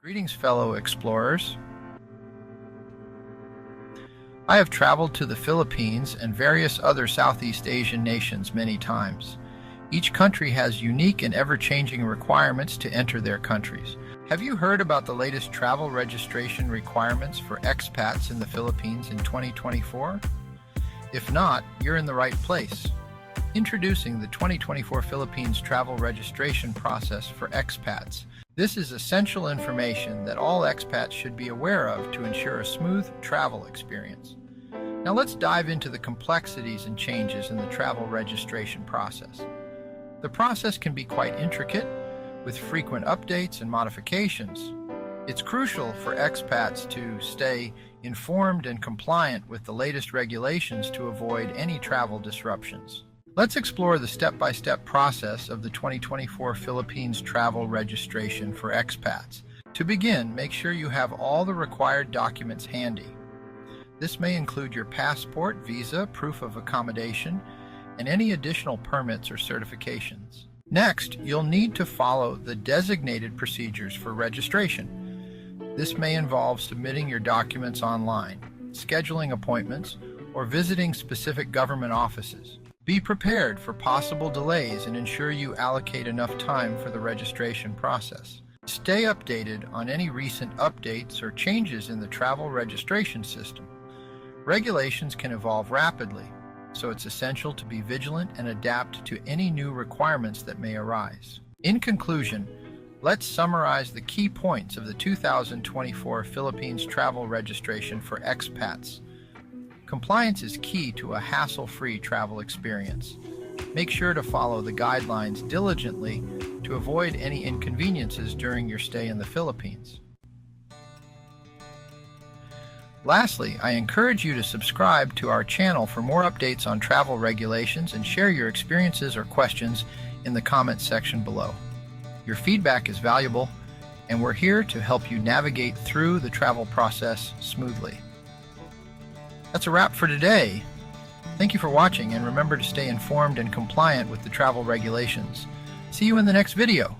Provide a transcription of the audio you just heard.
Greetings, fellow explorers. I have traveled to the Philippines and various other Southeast Asian nations many times. Each country has unique and ever-changing requirements to enter their countries. Have you heard about the latest travel registration requirements for expats in the Philippines in 2024? If not, you're in the right place. Introducing the 2024 Philippines travel registration process for expats. This is essential information that all expats should be aware of to ensure a smooth travel experience. Now let's dive into the complexities and changes in the travel registration process. The process can be quite intricate, with frequent updates and modifications. It's crucial for expats to stay informed and compliant with the latest regulations to avoid any travel disruptions. Let's explore the step-by-step process of the 2024 Philippines travel registration for expats. To begin, make sure you have all the required documents handy. This may include your passport, visa, proof of accommodation, and any additional permits or certifications. Next, you'll need to follow the designated procedures for registration. This may involve submitting your documents online, scheduling appointments, or visiting specific government offices. Be prepared for possible delays and ensure you allocate enough time for the registration process. Stay updated on any recent updates or changes in the travel registration system. Regulations can evolve rapidly, so it's essential to be vigilant and adapt to any new requirements that may arise. In conclusion, let's summarize the key points of the 2024 Philippines travel registration for expats. Compliance is key to a hassle-free travel experience. Make sure to follow the guidelines diligently to avoid any inconveniences during your stay in the Philippines. Lastly, I encourage you to subscribe to our channel for more updates on travel regulations and share your experiences or questions in the comments section below. Your feedback is valuable, and we're here to help you navigate through the travel process smoothly. That's a wrap for today. Thank you for watching, and remember to stay informed and compliant with the travel regulations. See you in the next video.